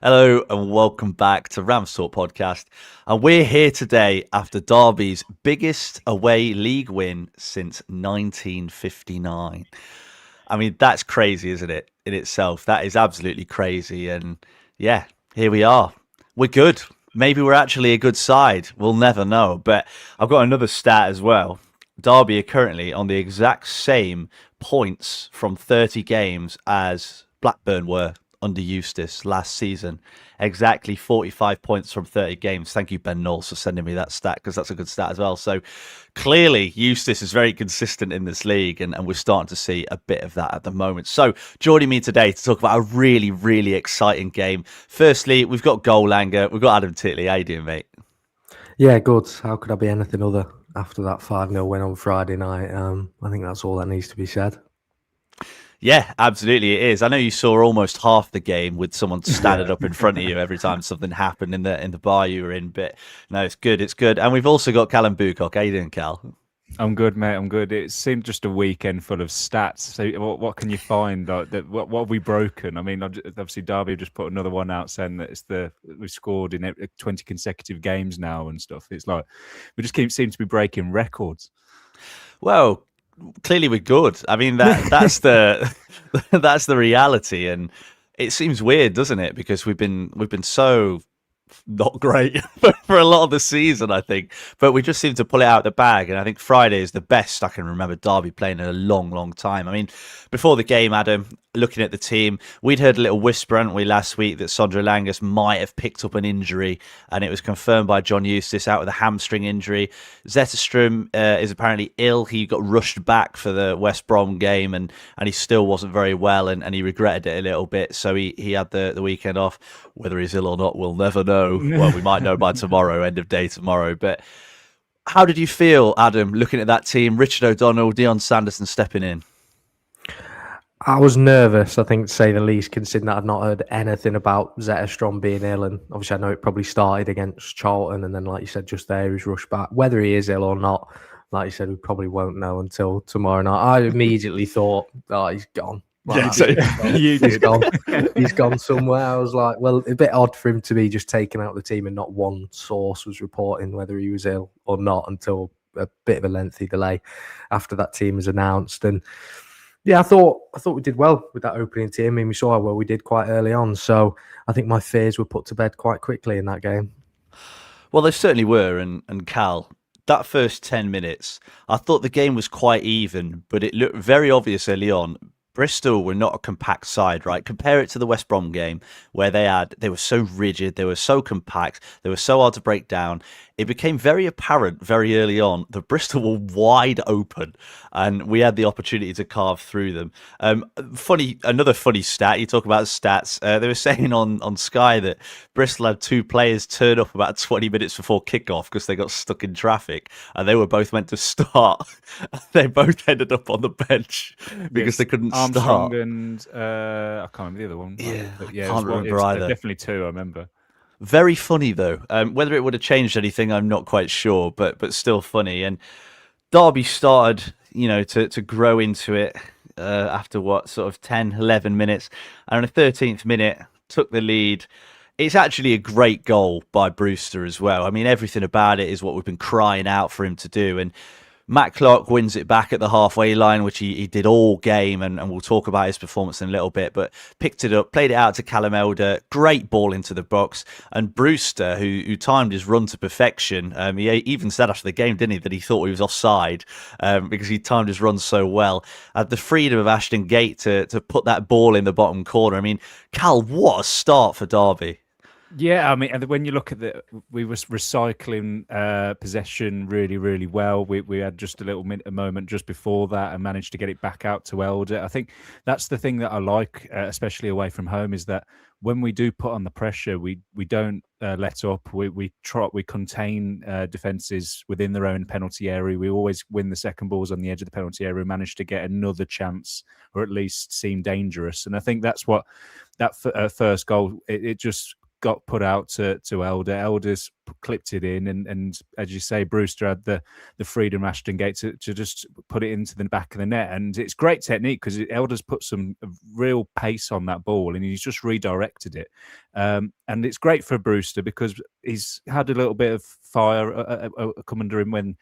Hello and welcome back to RamsTalkPodcast. And we're here today after Derby's biggest away league win since 1959. I mean, that's crazy, isn't it, in itself? That is absolutely crazy. And yeah, here we are. We're good. Maybe we're actually a good side. We'll never know. But I've got another stat as well. Derby are currently on the exact same points from 30 games as Blackburn were under Eustace last season. Exactly 45 points from 30 games. Thank you, Ben Knowles, for sending me that stat, because that's a good stat as well. So clearly, Eustace is very consistent in this league, and we're starting to see a bit of that at the moment. So joining me today to talk about a really, really exciting game. Firstly, we've got Goalanger. We've got Adam Titley. How you doing, mate? Yeah, good. How could I be anything other after that 5-0 win on Friday night? I think that's all that needs to be said. Yeah, absolutely, it is. I know you saw almost half the game with someone standing up in front of you every time something happened in the bar you were in. But no, it's good. It's good. And we've also got Callum Boocock. How you doing, Cal? I'm good, mate. I'm good. It seemed just a weekend full of stats. So, what can you find? What have we broken? I mean, obviously, Derby just put another one out saying that we scored in 20 consecutive games now and stuff. It's like we just seem to be breaking records. Well, clearly we're good. I mean, that's the that's the reality, and it seems weird, doesn't it? Because we've been so not great for a lot of the season, I think, but we just seem to pull it out of the bag. And I think Friday is the best I can remember Derby playing in a long, long time. I mean, before the game, Adam, looking at the team, we'd heard a little whisper, hadn't we, last week that Sondre Langus might have picked up an injury, and it was confirmed by John Eustace out with a hamstring injury. Zetterstrom is apparently ill. He got rushed back for the West Brom game, and he still wasn't very well, and he regretted it a little bit. So he had the weekend off. Whether he's ill or not, we'll never know. Well, we might know by tomorrow, end of day tomorrow. But how did you feel, Adam, looking at that team? Richard O'Donnell, Dion Sanderson stepping in. I was nervous, I think, to say the least, considering that I'd not heard anything about Zetterstrom being ill. And obviously, I know it probably started against Charlton. And then, like you said, just there, he's rushed back. Whether he is ill or not, like you said, we probably won't know until tomorrow night. I immediately thought, oh, he's gone. Like, he's gone. He's gone somewhere. I was like, well, a bit odd for him to be just taken out of the team and not one source was reporting whether he was ill or not until a bit of a lengthy delay after that team was announced. And yeah, I thought we did well with that opening team. I mean, we saw how well we did quite early on. So I think my fears were put to bed quite quickly in that game. Well, they certainly were. And Cal, that first 10 minutes, I thought the game was quite even, but it looked very obvious early on. Bristol were not a compact side, right? Compare it to the West Brom game where they were so rigid, they were so compact, they were so hard to break down. It became very apparent very early on that Bristol were wide open and we had the opportunity to carve through them. Another funny stat, you talk about stats, they were saying on Sky that Bristol had two players turn up about 20 minutes before kickoff because they got stuck in traffic and they were both meant to start. They both ended up on the bench because they couldn't Armstrong start. And I can't remember the other one. Yeah, but I can't remember either. Definitely two, I remember. Very funny though. Whether it would have changed anything, I'm not quite sure, but still funny. And Derby started, to grow into it after sort of 10, 11 minutes. And on the 13th minute, took the lead. It's actually a great goal by Brewster as well. I mean, everything about it is what we've been crying out for him to do. And Matt Clark wins it back at the halfway line, which he did all game, and we'll talk about his performance in a little bit, but picked it up, played it out to Callum Elder, great ball into the box, and Brewster, who timed his run to perfection, he even said after the game, didn't he, that he thought he was offside because he timed his run so well. Had the freedom of Ashton Gate to put that ball in the bottom corner. I mean, Cal, what a start for Derby. Yeah, I mean, and when you look at we were recycling possession really, really well. We had just a moment just before that and managed to get it back out to Elder. I think that's the thing that I like, especially away from home, is that when we do put on the pressure, we don't let up. We contain defences within their own penalty area. We always win the second balls on the edge of the penalty area. We managed to get another chance, or at least seem dangerous. And I think that's what that first goal. It just got put out to Elder. Elder's clipped it in, and as you say, Brewster had the freedom Ashton Gate to just put it into the back of the net, and it's great technique because Elder's put some real pace on that ball, and he's just redirected it, and it's great for Brewster because he's had a little bit of fire come under him when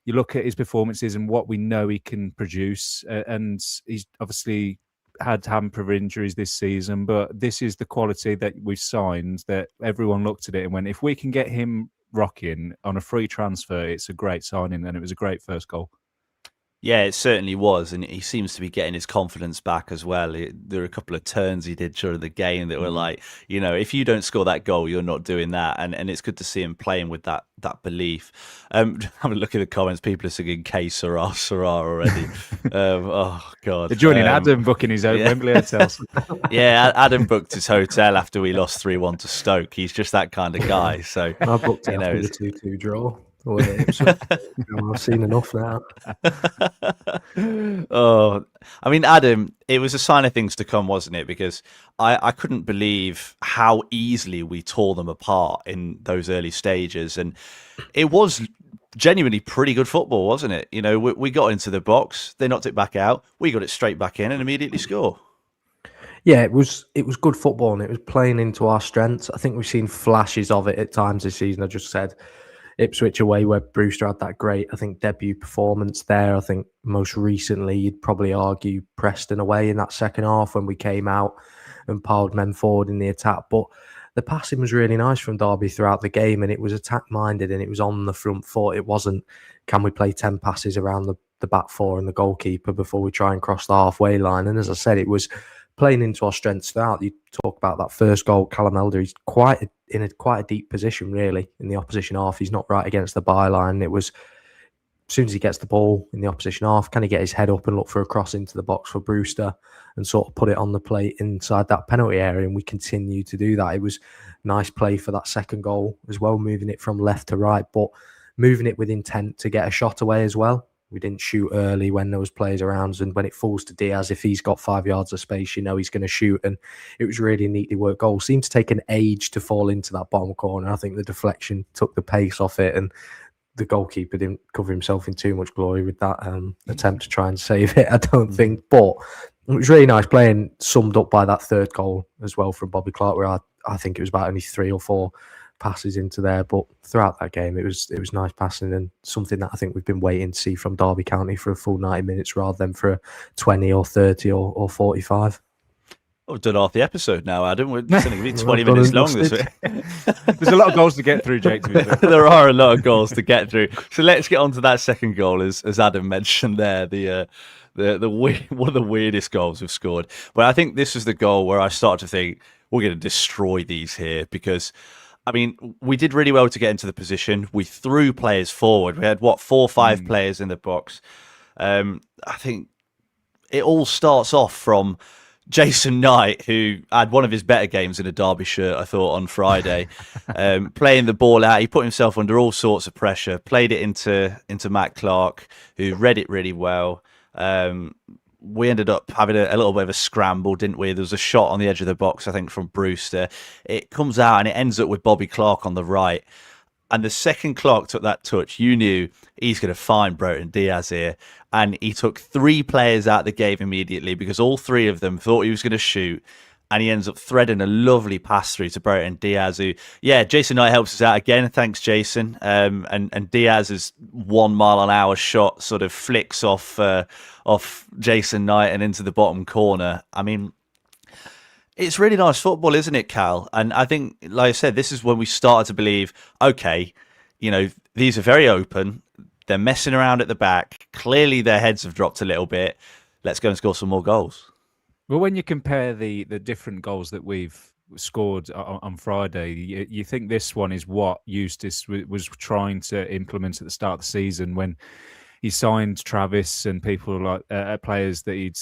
you look at his performances and what we know he can produce, and he's obviously had hamper injuries this season, but this is the quality that we've signed that everyone looked at it and went, if we can get him rocking on a free transfer, it's a great signing, and it was a great first goal. Yeah, it certainly was, and he seems to be getting his confidence back as well. There are a couple of turns he did during the game that were like, if you don't score that goal, you're not doing that, and it's good to see him playing with that belief. Have a look at the comments. People are singing "K Sarah already. Oh God! They're joining Adam booking his own Wembley hotels. Yeah, Adam booked his hotel after we lost 3-1 to Stoke. He's just that kind of guy. So I booked it after the 2-2 draw. I've seen enough now. Oh, I mean, Adam, it was a sign of things to come, wasn't it? Because I couldn't believe how easily we tore them apart in those early stages. And it was genuinely pretty good football, wasn't it? We got into the box, they knocked it back out, we got it straight back in and immediately score. Yeah, it was good football, and it was playing into our strengths. I think we've seen flashes of it at times this season. I just said Ipswich away, where Brewster had that great, I think, debut performance there. I think most recently you'd probably argue Preston away in that second half when we came out and piled men forward in the attack. But the passing was really nice from Derby throughout the game, and it was attack-minded and it was on the front foot. It wasn't, can we play 10 passes around the back four and the goalkeeper before we try and cross the halfway line? And as I said, it was playing into our strengths throughout. You talk about that first goal, Callum Elder, he's in quite a deep position, really, in the opposition half. He's not right against the byline. It was, as soon as he gets the ball in the opposition half, can he get his head up and look for a cross into the box for Brewster and sort of put it on the plate inside that penalty area? And we continue to do that. It was nice play for that second goal as well, moving it from left to right, but moving it with intent to get a shot away as well. We didn't shoot early when there was players around, and when it falls to Diaz, if he's got 5 yards of space, he's going to shoot. And it was really a neatly worked goal. Seemed to take an age to fall into that bottom corner. I think the deflection took the pace off it, and the goalkeeper didn't cover himself in too much glory with that attempt to try and save it, I don't think. But it was really nice playing, summed up by that third goal as well from Bobby Clark, where I think it was about only 3 or 4 passes into there, but throughout that game it was nice passing, and something that I think we've been waiting to see from Derby County for a full 90 minutes rather than for a 20 or 30 or 45. We've done half the episode now, Adam. We're going to be 20 minutes long this week. There's a lot of goals to get through, Jake. There are a lot of goals to get through. So let's get on to that second goal, as Adam mentioned there. One of the weirdest goals we've scored. But I think this was the goal where I started to think we're going to destroy these here, because I mean, we did really well to get into the position. We threw players forward. We had, 4 or 5 players in the box. I think it all starts off from Jason Knight, who had one of his better games in a Derby shirt, I thought, on Friday, playing the ball out. He put himself under all sorts of pressure, played it into Matt Clark, who read it really well. We ended up having a little bit of a scramble, didn't we? There was a shot on the edge of the box, I think, from Brewster. It comes out and it ends up with Bobby Clark on the right. And the second Clark took that touch, you knew he's going to find Brereton Diaz here. And he took 3 players out the game immediately, because all 3 of them thought he was going to shoot. And he ends up threading a lovely pass through to Brereton Diaz, who, Jason Knight helps us out again. Thanks, Jason. And Diaz's 1 mile an hour shot sort of flicks off Jason Knight and into the bottom corner. I mean, it's really nice football, isn't it, Cal? And I think, like I said, this is when we started to believe, okay, these are very open. They're messing around at the back. Clearly, their heads have dropped a little bit. Let's go and score some more goals. Well, when you compare the different goals that we've scored on Friday, you think this one is what Eustace was trying to implement at the start of the season when he signed Travis and people like players that he'd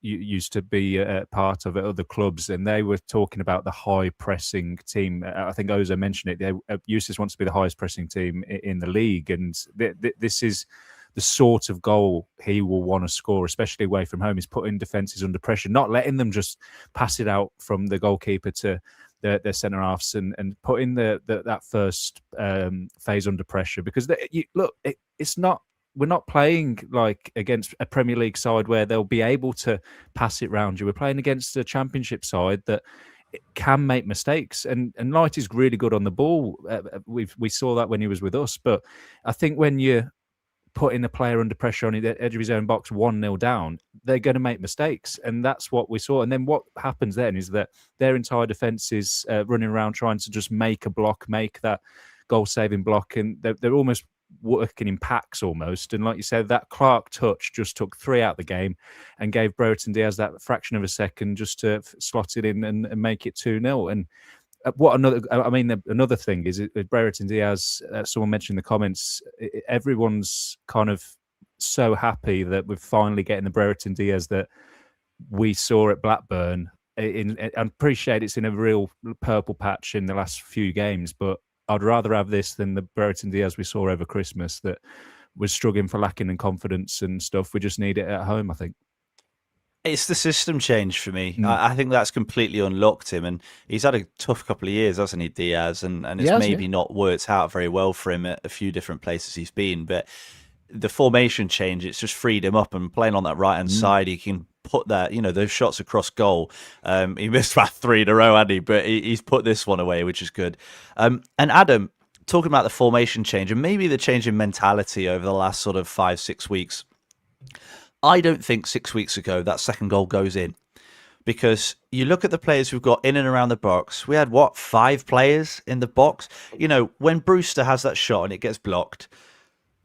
used to be part of at other clubs, and they were talking about the high pressing team. I think Ozo mentioned it. Eustace wants to be the highest pressing team in the league, and this is the sort of goal he will want to score, especially away from home, is putting defences under pressure, not letting them just pass it out from the goalkeeper to their centre halves, and putting that first phase under pressure. Because it's not. We're not playing like against a Premier League side where they'll be able to pass it round you. We're playing against a Championship side that can make mistakes, and Light is really good on the ball. We saw that when he was with us, but I think when you're putting a player under pressure on the edge of his own box 1-0 down, they're going to make mistakes, and that's what we saw. And then what happens then is that their entire defence is running around trying to just make a block, make that goal-saving block, and they're almost working in packs almost. And like you said, that Clark touch just took 3 out of the game and gave Brereton Diaz that fraction of a second just to slot it in and make it 2-0. And another thing is Brereton Diaz, someone mentioned in the comments, everyone's kind of so happy that we're finally getting the Brereton Diaz that we saw at Blackburn. I appreciate it's in a real purple patch in the last few games, but I'd rather have this than the Brereton Diaz we saw over Christmas that was struggling for lacking in confidence and stuff. We just need it at home, I think. It's the system change for me. I think that's completely unlocked him, and he's had a tough couple of years, hasn't he, Diaz? And it's maybe not worked out very well for him at a few different places he's been. But the formation change, it's just freed him up, and playing on that right-hand side, he can put that, those shots across goal. He missed about 3 in a row, hadn't he? But he's put this one away, which is good. And Adam, talking about the formation change and maybe the change in mentality over the last sort of 5-6 weeks, I don't think 6 weeks ago that second goal goes in, because you look at the players we've got in and around the box. We had 5 players in the box. When Brewster has that shot and it gets blocked,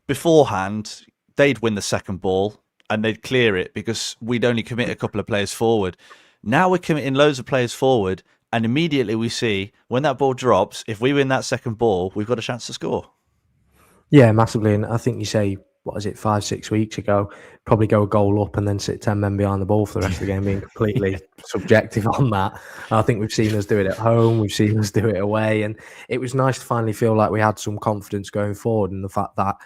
beforehand they'd win the second ball and they'd clear it because we'd only commit a couple of players forward. Now we're committing loads of players forward, and immediately we see when that ball drops, if we win that second ball, we've got a chance to score. Yeah, massively. And I think you say, 5-6 weeks ago, probably go a goal up and then sit 10 men behind the ball for the rest of the game, being completely subjective on that. And I think we've seen us do it at home, we've seen us do it away, and it was nice to finally feel like we had some confidence going forward, and the fact that,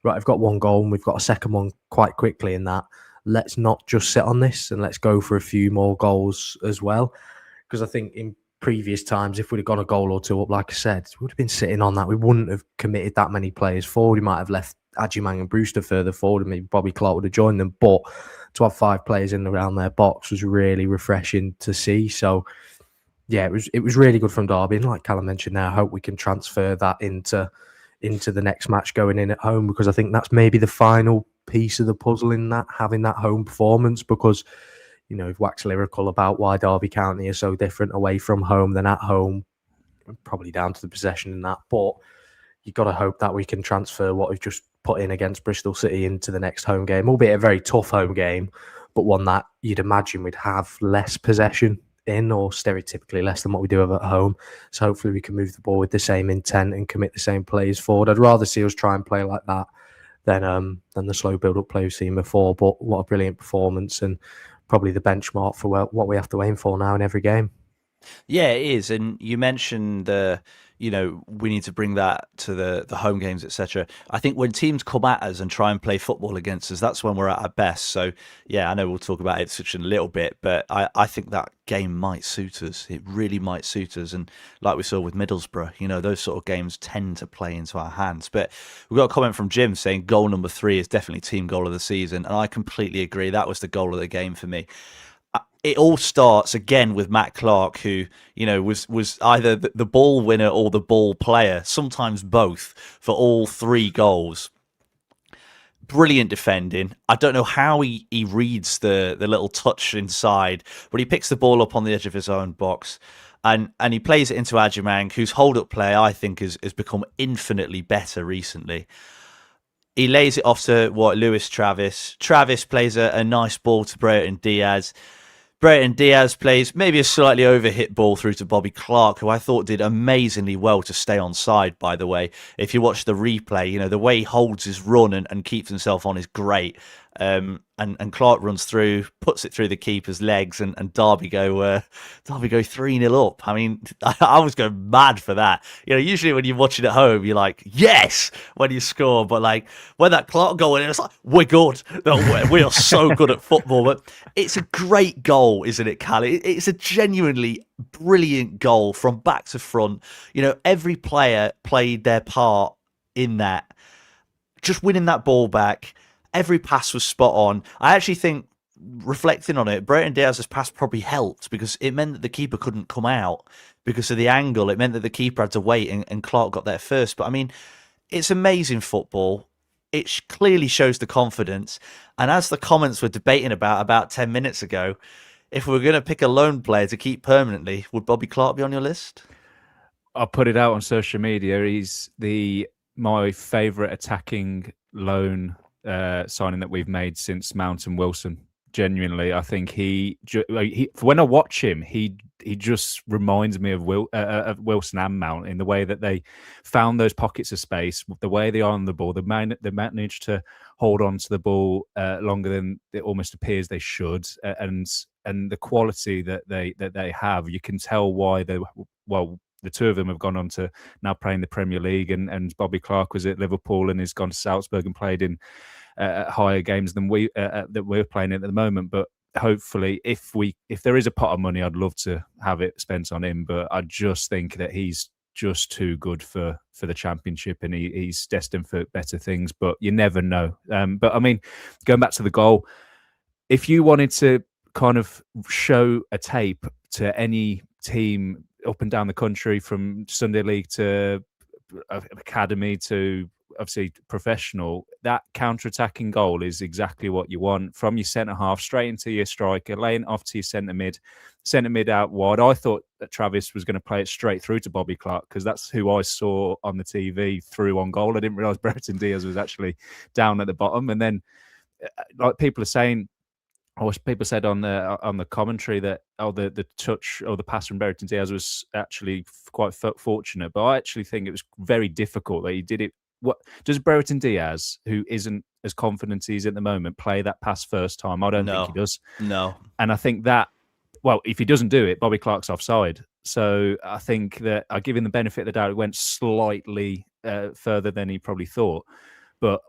right, I've got 1 goal and we've got a second one quite quickly in that. Let's not just sit on this and let's go for a few more goals as well. Because I think in previous times, if we'd have gone a goal or 2 up, like I said, we would have been sitting on that. We wouldn't have committed that many players forward. We might have left Eromang and Brewster further forward, and maybe Bobby Clark would have joined them. But to have 5 players in and around their box was really refreshing to see. So, yeah, it was really good from Derby. And like Callum mentioned there, I hope we can transfer that into the next match going in at home, because I think that's maybe the final piece of the puzzle in that, having that home performance. Because we've waxed lyrical about why Derby County are so different away from home than at home, probably down to the possession and that. But you've got to hope that we can transfer what we've just put in against Bristol City into the next home game, albeit a very tough home game, but one that you'd imagine we'd have less possession in, or stereotypically less than what we do at home. So hopefully we can move the ball with the same intent and commit the same plays forward. I'd rather see us try and play like that than the slow build-up play we've seen before. But what a brilliant performance, and probably the benchmark for what we have to aim for now in every game. Yeah, it is. And you mentioned we need to bring that to the home games, etc. I think when teams come at us and try and play football against us, that's when we're at our best. So, yeah, I know we'll talk about Ipswich in a little bit, but I think that game might suit us. It really might suit us. And like we saw with Middlesbrough, those sort of games tend to play into our hands. But we've got a comment from Jim saying goal number 3 is definitely team goal of the season. And I completely agree. That was the goal of the game for me. It all starts again with Matt Clark, who was either the ball winner or the ball player, sometimes both, for all 3 goals. Brilliant defending. I don't know how he reads the little touch inside, but he picks the ball up on the edge of his own box, and he plays it into Eromang, whose hold-up play I think has become infinitely better recently. He lays it off to Lewis Travis. Travis plays a nice ball to Brereton Diaz. Brereton Diaz plays maybe a slightly overhit ball through to Bobby Clark, who I thought did amazingly well to stay on side, by the way. If you watch the replay, the way he holds his run and keeps himself on is great. and Clark runs through, puts it through the keeper's legs, and Derby go 3-0 up. I mean, I was going mad for that. Usually when you're watching at home, you're like, yes, when you score, but like when that Clark goal in, it's like, we're good. No, we are so good at football. But it's a great goal, isn't it, Cal? It's a genuinely brilliant goal from back to front. Every player played their part in that, just winning that ball back. Every pass was spot on. I actually think, reflecting on it, Brereton Diaz's pass probably helped because it meant that the keeper couldn't come out because of the angle. It meant that the keeper had to wait, and Clark got there first. But I mean, it's amazing football. It clearly shows the confidence. And as the comments were debating about 10 minutes ago, if we were going to pick a loan player to keep permanently, would Bobby Clark be on your list? I'll put it out on social media. He's my favourite attacking loan signing that we've made since Mount and Wilson. Genuinely, I think he when I watch him, he just reminds me of Wilson and Mount in the way that they found those pockets of space, the way they are on the ball. They managed to hold on to the ball longer than it almost appears they should, and the quality that they have. You can tell why the two of them have gone on to now play in the Premier League, and Bobby Clark was at Liverpool and has gone to Salzburg and played in higher games than that we're playing at the moment. But hopefully, if there is a pot of money, I'd love to have it spent on him. But I just think that he's just too good for the Championship, and he's destined for better things. But you never know. But I mean, going back to the goal, if you wanted to kind of show a tape to any team up and down the country, from Sunday League to academy to obviously professional, that counter-attacking goal is exactly what you want, from your centre-half straight into your striker, laying off to your centre-mid out wide. I thought that Travis was going to play it straight through to Bobby Clark because that's who I saw on the TV through on goal. I didn't realise Brereton Diaz was actually down at the bottom. And then, like people are saying, or people said on the commentary that the touch or the pass from Brereton Diaz was actually quite fortunate, but I actually think it was very difficult that he did it. What does Brereton Diaz, who isn't as confident as he is at the moment, play that pass first time? I don't think he does. No, and I think that, well, if he doesn't do it, Bobby Clark's offside. So I think that I give him the benefit of the doubt. It went slightly further than he probably thought, but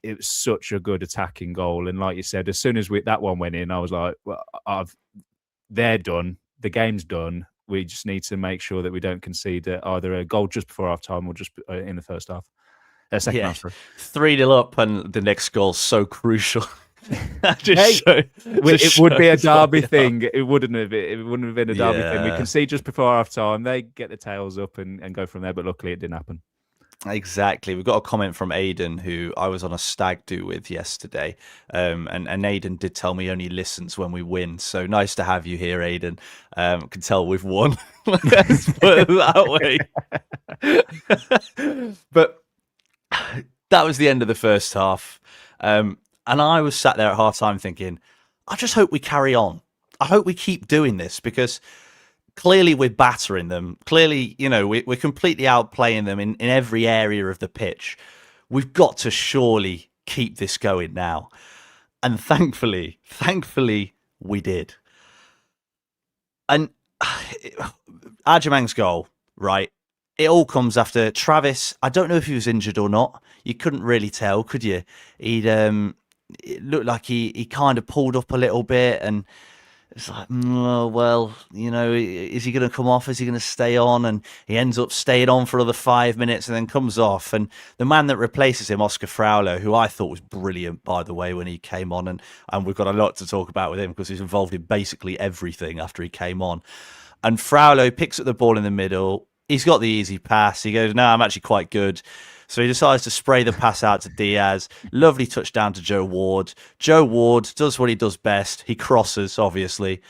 it was such a good attacking goal. And like you said, as soon as that one went in, I was like, well, they're done. The game's done. We just need to make sure that we don't concede either a goal just before half time or just in the first half. Second half. 3-0 up, and the next goal's so crucial. It would be a derby thing. It wouldn't have been a derby thing. We concede just before half time. They get the tails up and go from there. But luckily, it didn't happen. Exactly. We've got a comment from Aidan, who I was on a stag do with yesterday. And Aidan did tell me he only listens when we win. So nice to have you here, Aidan. Can tell we've won. Let's put it that way. But that was the end of the first half. And I was sat there at half time thinking, I just hope we carry on. I hope we keep doing this, because clearly we're battering them. Clearly, we're completely outplaying them in every area of the pitch. We've got to surely keep this going now. And thankfully, we did. And Eromang's goal, right? It all comes after Travis. I don't know if he was injured or not. You couldn't really tell, could you? It looked like he kind of pulled up a little bit, and it's like, well, is he going to come off? Is he going to stay on? And he ends up staying on for another 5 minutes and then comes off. And the man that replaces him, Oscar Fraulo, who I thought was brilliant, by the way, when he came on, and we've got a lot to talk about with him because he's involved in basically everything after he came on. And Fraulo picks up the ball in the middle. He's got the easy pass. He goes, no, I'm actually quite good. So he decides to spray the pass out to Diaz. Lovely touchdown to Joe Ward. Joe Ward does what he does best. He crosses, obviously,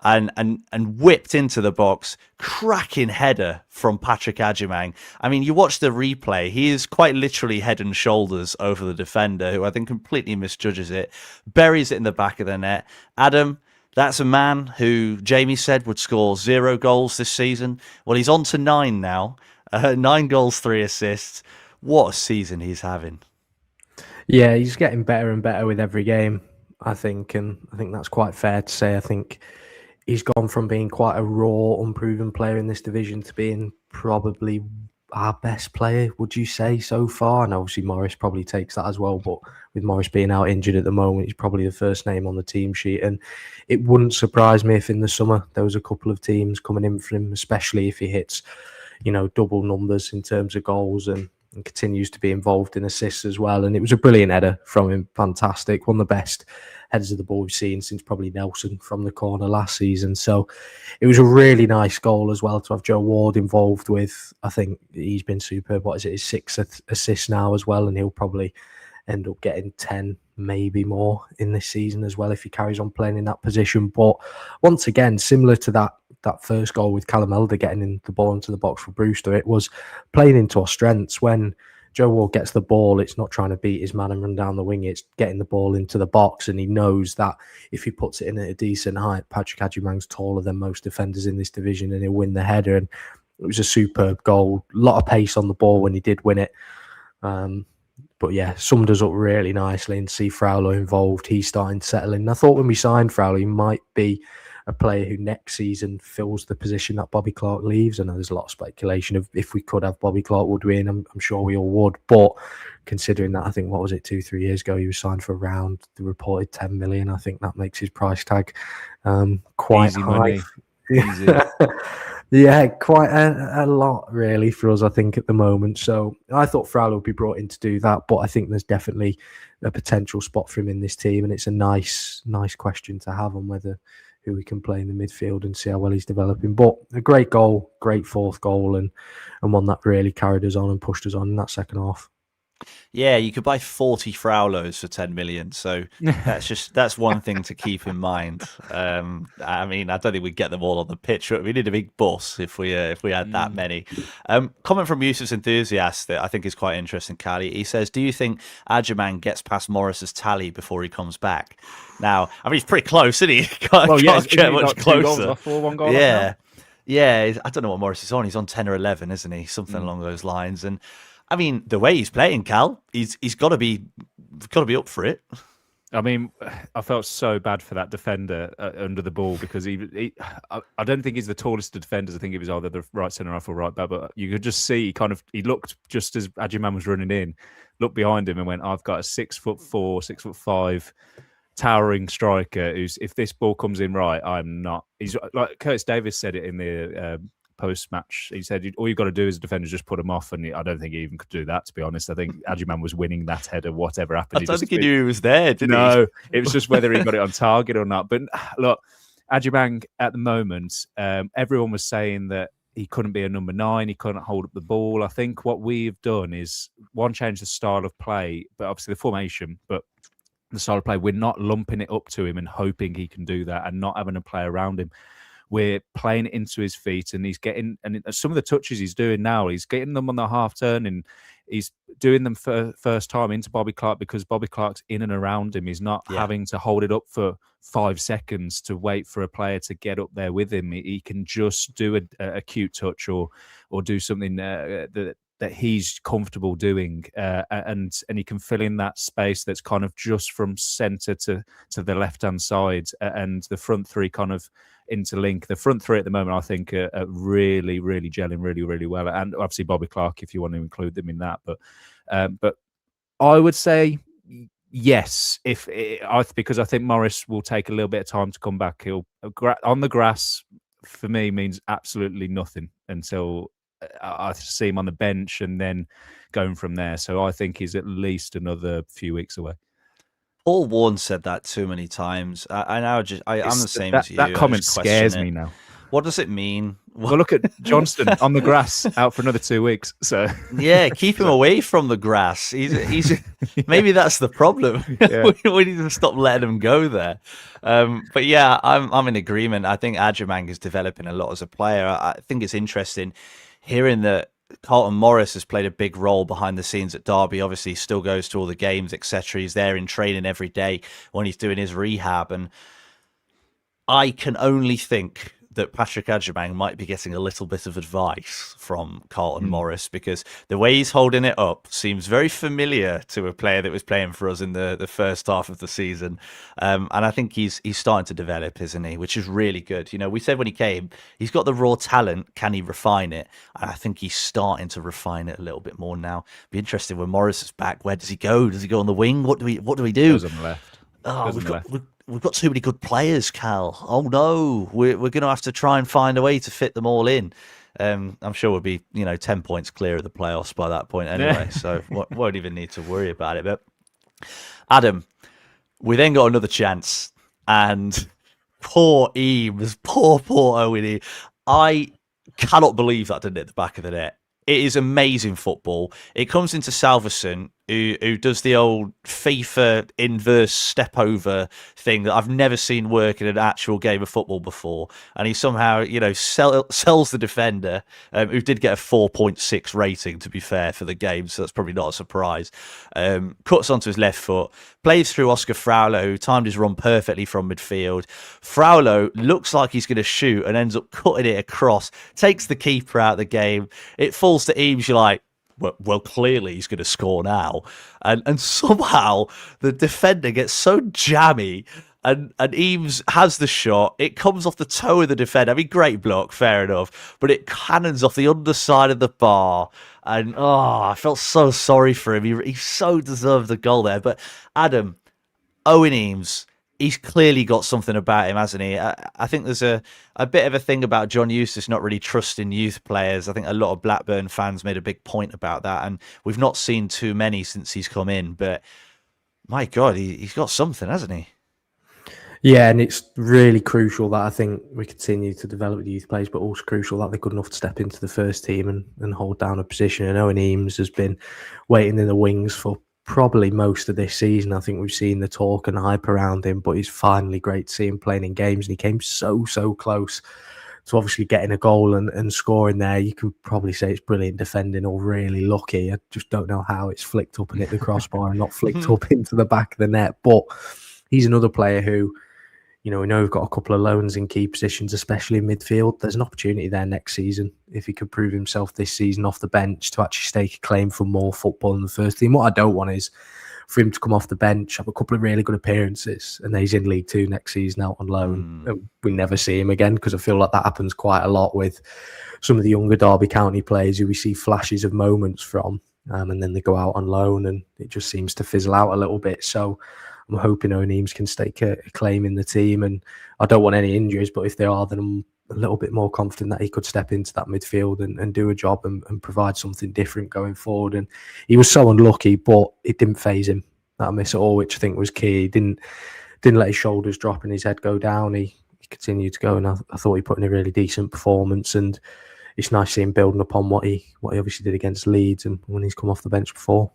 and whipped into the box. Cracking header from Patrick Eromang. I mean, you watch the replay. He is quite literally head and shoulders over the defender, who I think completely misjudges it. Buries it in the back of the net. Adam, that's a man who Jamie said would score 0 goals this season. Well, he's on to 9 now. 9 goals, 3 assists. What a season he's having. Yeah, he's getting better and better with every game, I think, and I think that's quite fair to say. I think he's gone from being quite a raw, unproven player in this division to being probably our best player, would you say, so far? And obviously Morris probably takes that as well, but with Morris being out injured at the moment, he's probably the first name on the team sheet. And it wouldn't surprise me if in the summer there was a couple of teams coming in for him, especially if he hits, double numbers in terms of goals and continues to be involved in assists as well. And it was a brilliant header from him. Fantastic. One of the best headers of the ball we've seen since probably Nelson from the corner last season. So it was a really nice goal as well to have Joe Ward involved with. I think he's been superb. What is it? His 6th assist now as well. And he'll probably end up getting 10, maybe more in this season as well if he carries on playing in that position. But once again, similar to that first goal with Callum Elder getting in the ball into the box for Brewster, it was playing into our strengths. When Joe Ward gets the ball, it's not trying to beat his man and run down the wing, it's getting the ball into the box, and he knows that if he puts it in at a decent height, Patrick Adjumang's taller than most defenders in this division and he'll win the header. And it was a superb goal, a lot of pace on the ball when he did win it. But yeah, summed us up really nicely, and see Fraulo involved. He's starting to settle in. I thought when we signed Fraulo, he might be a player who next season fills the position that Bobby Clark leaves. I know there's a lot of speculation of if we could have Bobby Clark, would we? And I'm sure we all would. But considering that, I think, what was it, 2-3 years ago, he was signed for around the reported 10 million. I think that makes his price tag quite Easy high. money. Easy. Yeah, quite a lot, really, for us, I think, at the moment. So I thought Fraulo would be brought in to do that, but I think there's definitely a potential spot for him in this team, and it's a nice question to have on who we can play in the midfield and see how well he's developing. But a great goal, great 4th goal, and one that really carried us on and pushed us on in that second half. Yeah, you could buy 40 Fraulos for 10 million. So that's one thing to keep in mind. I mean, I don't think we'd get them all on the pitch. We need a big bus if we had that many. Comment from Yusuf's Enthusiast that I think is quite interesting, Callie. He says, do you think Adjumang gets past Morris's tally before he comes back? Now, I mean, he's pretty close, isn't he? Can't get much closer. Yeah, I don't know what Morris is on. He's on 10 or 11, isn't he? Something along those lines. And I mean, the way he's playing, Cal, he's got to be up for it. I mean, I felt so bad for that defender under the ball, because I don't think he's the tallest of defenders. I think he was either the right centre half or right back. But you could just see he looked just as Adjumang was running in, looked behind him and went, "I've got a 6'4", 6'5" towering striker who's, if this ball comes in right, I'm not." He's like Curtis Davis said it in the post-match. He said, all you've got to do as a defender is just put him off, and I don't think he even could do that, to be honest. I think Adjumang was winning that header, whatever happened. I don't think he knew he was there, did he? No, it was just whether he got it on target or not. But look, Adjumang at the moment, everyone was saying that he couldn't be a number 9, he couldn't hold up the ball. I think what we've done is, one, change the style of play, but obviously the formation, but the style of play, we're not lumping it up to him and hoping he can do that and not having a play around him. We're playing it into his feet, and he's getting, and some of the touches he's doing now, he's getting them on the half turn, and he's doing them for first time into Bobby Clark, because Bobby Clark's in and around him. He's not having to hold it up for 5 seconds to wait for a player to get up there with him. He can just do a cute touch or do something that he's comfortable doing, and he can fill in that space that's kind of just from centre to the left-hand side, and the front three kind of interlink. The front three at the moment, I think, are really, really gelling really, really well, and obviously Bobby Clark, if you want to include them in that. But I would say yes, because I think Morris will take a little bit of time to come back. He'll on the grass, for me, means absolutely nothing until I see him on the bench and then going from there. So I think he's at least another few weeks away. Paul Warren said that too many times. I'm the same as you. That comment scares me now. What does it mean? Well, look at Johnston on the grass, out for another 2 weeks. So yeah, keep him away from the grass. He's maybe that's the problem. Yeah. we need to stop letting him go there. But yeah, I'm in agreement. I think Adjumang is developing a lot as a player. I think it's interesting hearing that Carlton Morris has played a big role behind the scenes at Derby. Obviously, he still goes to all the games, etc. He's there in training every day when he's doing his rehab. And I can only think that Patrick Eromang might be getting a little bit of advice from Carlton Morris, because the way he's holding it up seems very familiar to a player that was playing for us in the first half of the season. And I think he's starting to develop, isn't he? Which is really good. You know, we said when he came, he's got the raw talent. Can he refine it? And I think he's starting to refine it a little bit more now. Be interested when Morris is back. Where does he go? Does he go on the wing? What do we do? Goes on the left. Oh, we've got too many good players, Cal. Oh no, we're going to have to try and find a way to fit them all in. I'm sure we'll be 10 points clear of the playoffs by that point anyway, so won't even need to worry about it. But Adam, we then got another chance, and poor Eames, poor Owen Eames. I cannot believe that didn't hit the back of the net. It is amazing football. It comes into Salverson, who does the old FIFA inverse step over thing that I've never seen work in an actual game of football before. And he somehow, sells the defender, who did get a 4.6 rating, to be fair, for the game. So that's probably not a surprise. Cuts onto his left foot, plays through Oscar Fraulo, who timed his run perfectly from midfield. Fraulo looks like he's going to shoot and ends up cutting it across, takes the keeper out of the game. It falls to Eames. You're like, well, clearly he's going to score now. And somehow the defender gets so jammy, and Eames has the shot. It comes off the toe of the defender. I mean, great block, fair enough. But it cannons off the underside of the bar. And, I felt so sorry for him. He so deserved the goal there. But, Adam, Owen Eames, he's clearly got something about him, hasn't he? I think there's a bit of a thing about John Eustace not really trusting youth players. I think a lot of Blackburn fans made a big point about that, and we've not seen too many since he's come in. But my God, he's got something, hasn't he? Yeah, and it's really crucial that I think we continue to develop the youth players, but also crucial that they're good enough to step into the first team and hold down a position. And Owen Eames has been waiting in the wings for probably most of this season. I think we've seen the talk and hype around him, but it's finally great to see him playing in games, and he came so close to obviously getting a goal and scoring there. You can probably say it's brilliant defending or really lucky. I just don't know how it's flicked up and hit the crossbar and not flicked up into the back of the net. But he's another player who, we know we've got a couple of loans in key positions, especially in midfield. There's an opportunity there next season, if he could prove himself this season off the bench, to actually stake a claim for more football in the first team. What I don't want is for him to come off the bench, have a couple of really good appearances, and then he's in League Two next season out on loan. And we never see him again, because I feel like that happens quite a lot with some of the younger Derby County players who we see flashes of moments from, and then they go out on loan and it just seems to fizzle out a little bit. So I'm hoping Owen Eames can stake a claim in the team, and I don't want any injuries, but if there are, then I'm a little bit more confident that he could step into that midfield and do a job and provide something different going forward. And he was so unlucky, but it didn't faze him, that miss at all, which I think was key. He didn't let his shoulders drop and his head go down. He continued to go, and I thought he put in a really decent performance, and it's nice to see him building upon what he obviously did against Leeds and when he's come off the bench before.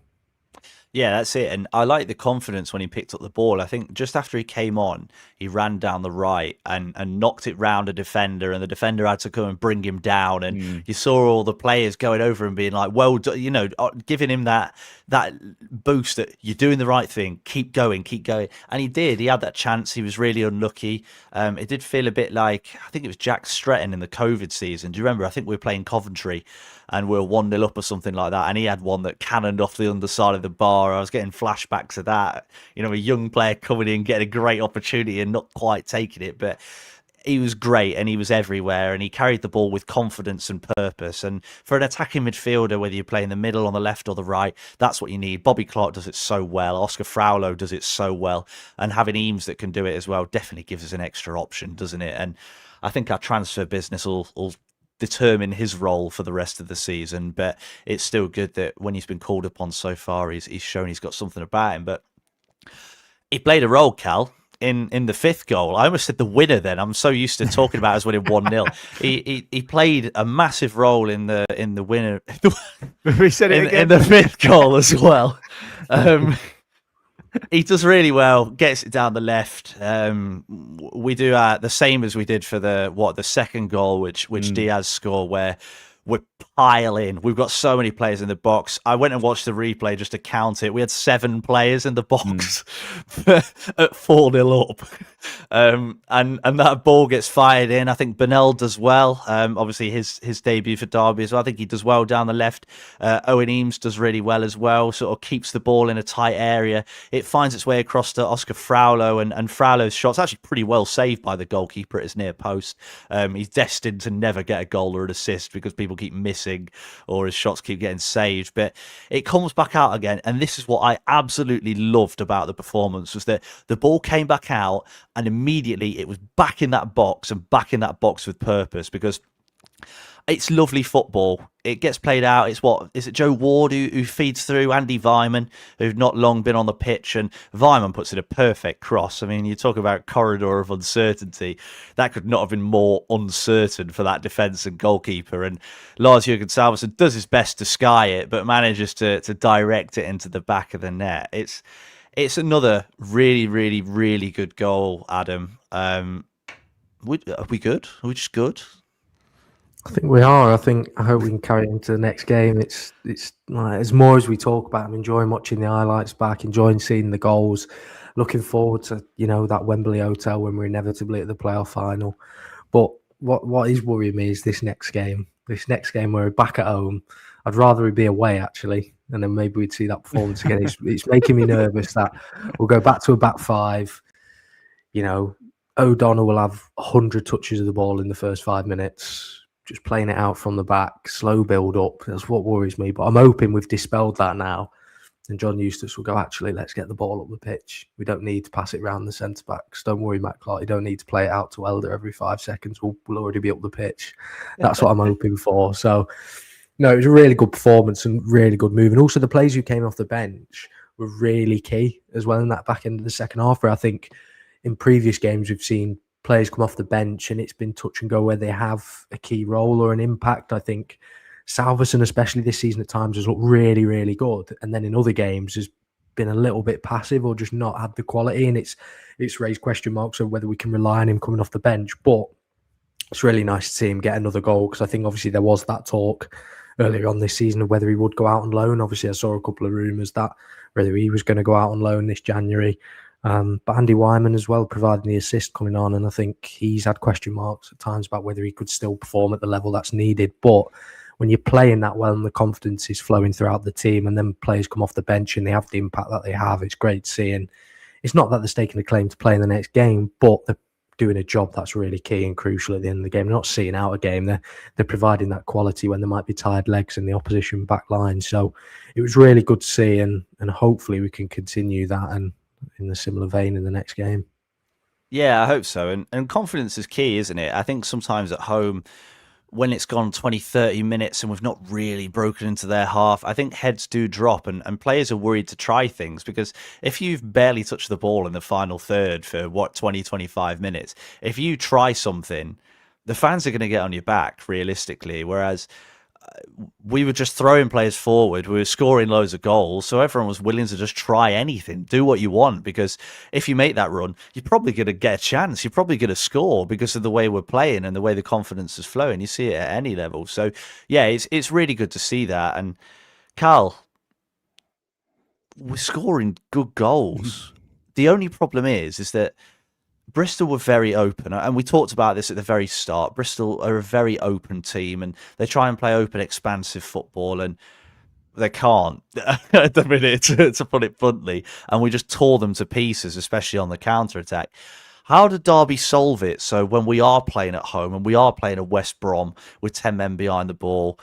Yeah, that's it. And I like the confidence when he picked up the ball. I think just after he came on, he ran down the right and knocked it round a defender, and the defender had to come and bring him down. And you saw all the players going over and being like, well, giving him that boost that you're doing the right thing, keep going. And he did. He had that chance. He was really unlucky. It did feel a bit like, I think it was Jack Stretton in the COVID season. Do you remember? I think we were playing Coventry and we were 1-0 up or something like that, and he had one that cannoned off the underside of the bar. I was getting flashbacks of that. A young player coming in, getting a great opportunity and not quite taking it, but he was great and he was everywhere, and he carried the ball with confidence and purpose. And for an attacking midfielder, whether you play in the middle, on the left or the right, that's what you need. Bobby Clark does it so well. Oscar Fraulo does it so well. And having Eames that can do it as well definitely gives us an extra option, doesn't it? And I think our transfer business will determine his role for the rest of the season, but it's still good that when he's been called upon so far, he's shown he's got something about him. But he played a role, Cal, in the fifth goal. I almost said the winner then. I'm so used to talking about us winning 1-0. He played a massive role in the winner. We said it again. In the fifth goal as well. He does really well, gets it down the left. We do the same as we did for the second goal, which Diaz scored, where we're piling. We've got so many players in the box. I went and watched the replay just to count it. We had 7 players in the box at 4-0 up. And that ball gets fired in. I think Bernal does well. Obviously his debut for Derby as well. I think he does well down the left. Owen Eames does really well as well. Sort of keeps the ball in a tight area. It finds its way across to Oscar Fraulo, and Fraulo's shot's actually pretty well saved by the goalkeeper at his near post. He's destined to never get a goal or an assist because people keep missing or his shots keep getting saved. But it comes back out again, and this is what I absolutely loved about the performance, was that the ball came back out and immediately it was back in that box, and back in that box with purpose, because it's lovely football. It gets played out. Is it Joe Ward who feeds through Andy Vyman, who've not long been on the pitch, and Vyman puts in a perfect cross. I mean, you talk about corridor of uncertainty. That could not have been more uncertain for that defence and goalkeeper. And Lars-Jürgen Salverson does his best to sky it, but manages to direct it into the back of the net. It's another really, really, really good goal, Adam. Are we good? Are we just good? I think we are. I hope we can carry it into the next game. It's like, as more as we talk about, I'm enjoying watching the highlights back, enjoying seeing the goals, looking forward to that Wembley Hotel when we're inevitably at the playoff final. But what is worrying me is this next game. This next game where we're back at home. I'd rather it be away actually, and then maybe we'd see that performance again. It's making me nervous that we'll go back to a back five. O'Donnell will have 100 touches of the ball in the first 5 minutes. Just playing it out from the back, slow build up. That's what worries me. But I'm hoping we've dispelled that now. And John Eustace will go, actually, let's get the ball up the pitch. We don't need to pass it around the centre backs. Don't worry, Matt Clark. You don't need to play it out to Elder every 5 seconds. We'll already be up the pitch. That's what I'm hoping for. So, no, it was a really good performance and really good move. And also the players who came off the bench were really key as well in that back end of the second half, where I think in previous games we've seen players come off the bench and it's been touch and go where they have a key role or an impact. I think Salverson, especially this season at times, has looked really, really good. And then in other games has been a little bit passive or just not had the quality. And it's raised question marks on whether we can rely on him coming off the bench. But it's really nice to see him get another goal, because I think obviously there was that talk earlier on this season of whether he would go out on loan. Obviously, I saw a couple of rumours that whether he was going to go out on loan this January. But Andy Wyman as well, providing the assist coming on, and I think he's had question marks at times about whether he could still perform at the level that's needed. But when you're playing that well and the confidence is flowing throughout the team, and then players come off the bench and they have the impact that they have, it's great to see. And it's not that they're staking a claim to play in the next game, but they're doing a job that's really key and crucial at the end of the game. They're not seeing out a game. They're providing that quality when there might be tired legs in the opposition back line. So it was really good to see, and hopefully we can continue that and in a similar vein in the next game. Yeah, I hope so. And confidence is key, isn't it? I think sometimes at home, when it's gone 20, 30 minutes and we've not really broken into their half, I think heads do drop, and players are worried to try things, because if you've barely touched the ball in the final third for 20, 25 minutes, if you try something, the fans are going to get on your back realistically. Whereas we were just throwing players forward. We were scoring loads of goals. So everyone was willing to just try anything, do what you want, because if you make that run, you're probably going to get a chance. You're probably going to score because of the way we're playing and the way the confidence is flowing. You see it at any level. So yeah, it's really good to see that. And Cal, we're scoring good goals. The only problem is that Bristol were very open, and we talked about this at the very start. Bristol are a very open team, and they try and play open, expansive football, and they can't at the minute, to put it bluntly. And we just tore them to pieces, especially on the counter-attack. How did Derby solve it? So when we are playing at home and we are playing at West Brom with 10 men behind the ball,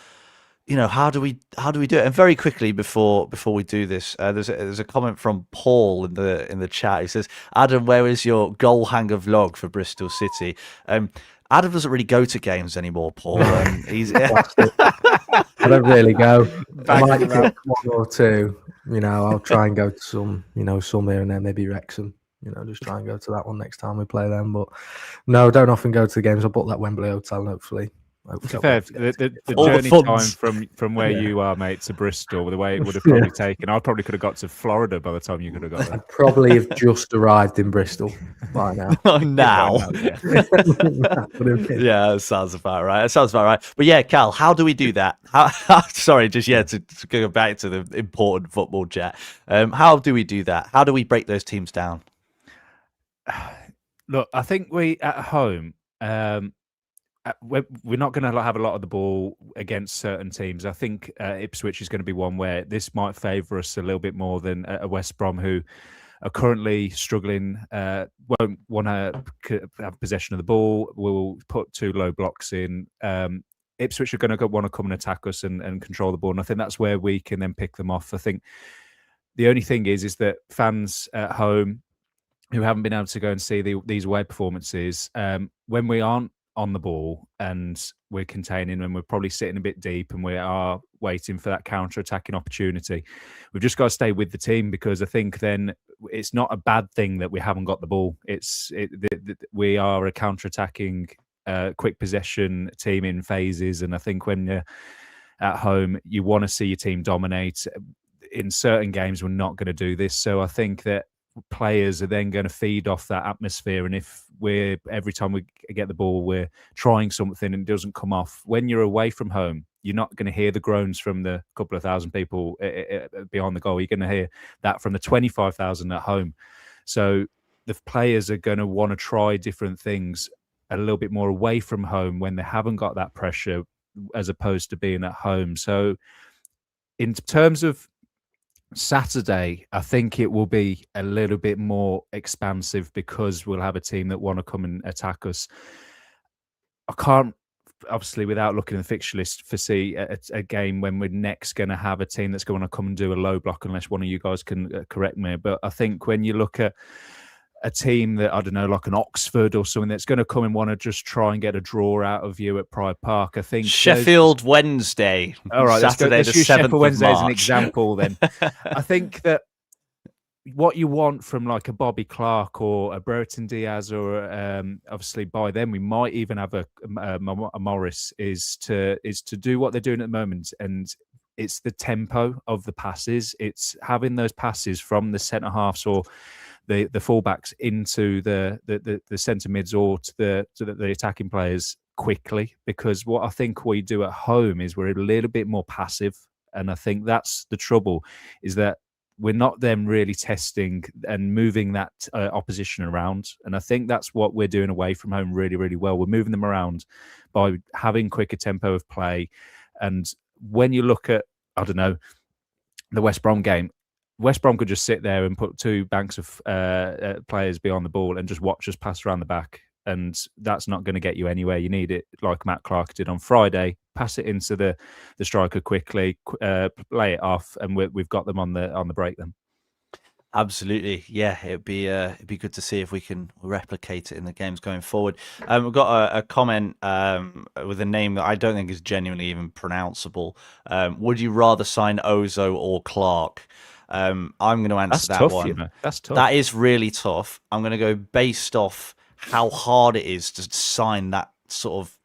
how do we do it? And very quickly before we do this, there's a comment from Paul in the chat. He says, Adam, where is your goal hanger vlog for Bristol City? Adam doesn't really go to games anymore, Paul. He's I don't really go. I might go one or two. I'll try and go to some here and there, maybe Wrexham. Just try and go to that one next time we play them. But no, don't often go to the games. I'll book that Wembley Hotel, hopefully. To be fair, the All the journey funds. time from where you are, mate, to Bristol, the way it would have probably taken, I probably could have got to Florida by the time you could have got there. I'd probably have just arrived in Bristol by now. Now. Yeah. Yeah, that sounds about right. But yeah, Cal, how do we do that? Sorry, just to go back to the important football chat. How do we do that? How do we break those teams down? Look, I think we at home, we're not going to have a lot of the ball against certain teams. I think Ipswich is going to be one where this might favour us a little bit more than a West Brom, who are currently struggling, won't want to have possession of the ball, will put two low blocks in. Ipswich are going to want to come and attack us and control the ball, and I think that's where we can then pick them off. I think the only thing is that fans at home who haven't been able to go and see these away performances, when we aren't on the ball and we're containing and we're probably sitting a bit deep and we are waiting for that counter-attacking opportunity, we've just got to stay with the team, because I think then it's not a bad thing that we haven't got the ball. We are a counter-attacking, quick possession team in phases, and I think when you're at home, you want to see your team dominate. In certain games, we're not going to do this, so I think that players are then going to feed off that atmosphere, and if every time we get the ball we're trying something and it doesn't come off, when you're away from home, you're not going to hear the groans from the couple of thousand people behind the goal. You're going to hear that from the 25,000 at home. So the players are going to want to try different things a little bit more away from home when they haven't got that pressure, as opposed to being at home. So in terms of Saturday, I think it will be a little bit more expansive, because we'll have a team that want to come and attack us. I can't, obviously, without looking at the fixture list, foresee a game when we're next going to have a team that's going to come and do a low block, unless one of you guys can correct me. But I think when you look at a team that, I don't know, like an Oxford or something, that's going to come and want to just try and get a draw out of you at Pride Park, I think Sheffield Wednesday. All right, Saturday let's the use 7th Sheffield of Wednesday as an March. example then. I think that what you want from like a Bobby Clark or a Brereton Diaz, or obviously by then we might even have a Morris, is to do what they're doing at the moment, and it's the tempo of the passes. It's having those passes from the centre halves or the fullbacks into the centre mids or to the attacking players quickly, because what I think we do at home is we're a little bit more passive, and I think that's the trouble, is that we're not then really testing and moving that opposition around, and I think that's what we're doing away from home really, really well. We're moving them around by having quicker tempo of play, and when you look at, I don't know, the West Brom game, West Brom could just sit there and put two banks of players beyond the ball and just watch us pass around the back. And that's not going to get you anywhere. You need it like Matt Clark did on Friday. Pass it into the striker quickly, play it off, and we've got them on the break then. Absolutely, yeah. It'd be good to see if we can replicate it in the games going forward. We've got a comment with a name that I don't think is genuinely even pronounceable. Would you rather sign Ozo or Clark? I'm going to answer that tough, one. You know. That's tough. That is really tough. I'm going to go based off how hard it is to sign that sort of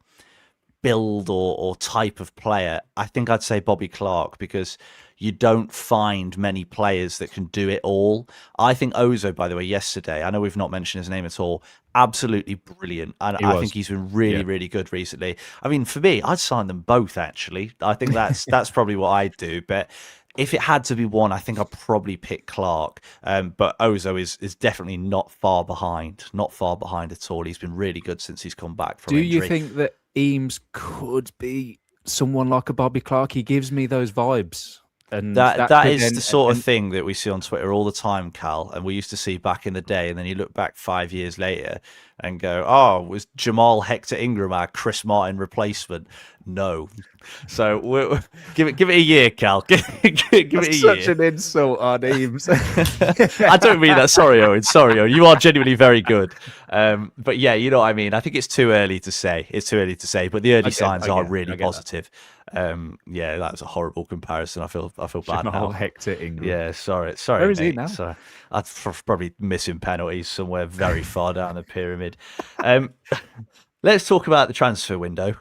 build or type of player. I think I'd say Bobby Clark, because you don't find many players that can do it all. I think Ozo, by the way, yesterday, I know we've not mentioned his name at all, absolutely brilliant. And I think he's been really, really good recently. I mean, for me, I'd sign them both, actually. I think that's probably what I'd do. But if it had to be one, I think I'd probably pick Clark. But Ozo is definitely not far behind. Not far behind at all. He's been really good since he's come back from injury. Do you think that Eames could be someone like a Bobby Clark? He gives me those vibes. And that is the sort of thing that we see on Twitter all the time, Cal, and we used to see back in the day. And then you look back 5 years later and go, "Oh, was Jamal Hector Ingram our Chris Martin replacement?" No. So give it a year, Cal. Give it a year. Such an insult on Eames. I don't mean that. Sorry, Owen. Sorry, Owen. You are genuinely very good. But yeah, you know what I mean. I think it's too early to say. But the early signs are really positive. Yeah, that was a horrible comparison. I feel bad now. Hector Ingram. Yeah, sorry. Where is mate. he now? Sorry. I'd probably missing penalties somewhere very far down the pyramid. Let's talk about the transfer window.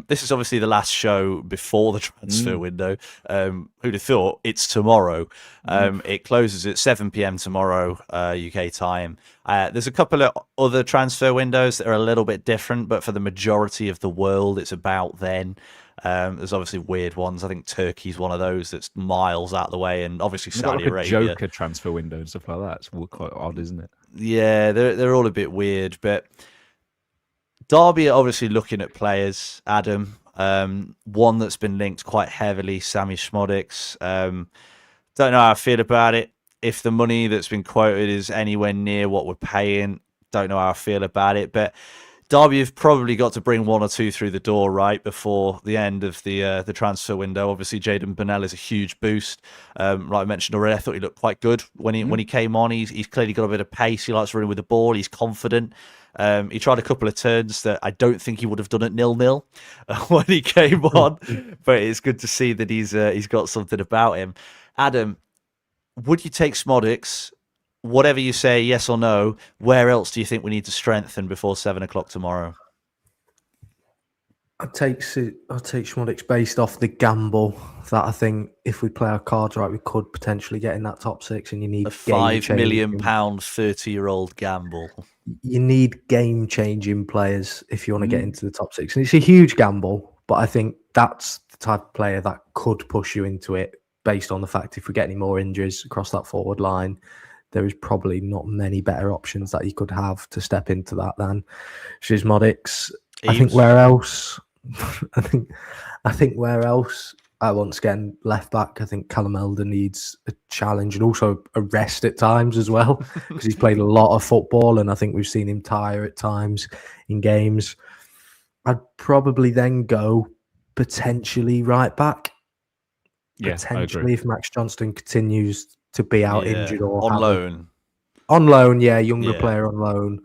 This is obviously the last show before the transfer window. Who'd have thought? It's tomorrow. It closes at 7 p.m. tomorrow, UK time. There's a couple of other transfer windows that are a little bit different, but for the majority of the world, it's about then. There's obviously weird ones. I think Turkey's one of those that's miles out of the way, and obviously Saudi Arabia. Joker transfer window and stuff like that. It's quite odd, isn't it? Yeah, they're all a bit weird, but Derby are obviously looking at players, Adam. One that's been linked quite heavily, Sammy Szmodics. Don't know how I feel about it. If the money that's been quoted is anywhere near what we're paying, don't know how I feel about it. But Derby have probably got to bring one or two through the door right before the end of the transfer window. Obviously, Jayden Burnell is a huge boost. Like I mentioned already, I thought he looked quite good when he came on. He's clearly got a bit of pace. He likes running with the ball. He's confident. He tried a couple of turns that I don't think he would have done at 0-0 when he came on, but it's good to see that he's got something about him. Adam, would you take Szmodics? Whatever you say, yes or no, where else do you think we need to strengthen before 7 o'clock tomorrow? I'd take Szmodics based off the gamble that I think if we play our cards right, we could potentially get in that top six, and you need a £5 million 30-year-old gamble. You need game-changing players if you want to get into the top six, and it's a huge gamble. But I think that's the type of player that could push you into it, based on the fact if we get any more injuries across that forward line, there is probably not many better options that you could have to step into that than Szmodics. I think where else? I think where else? Once again, left back. I think Callum Elder needs a challenge and also a rest at times as well, because he's played a lot of football, and I think we've seen him tire at times in games. I'd probably then go potentially right back. Yeah, potentially if Max Johnston continues to be out injured or on loan. On loan, younger player on loan.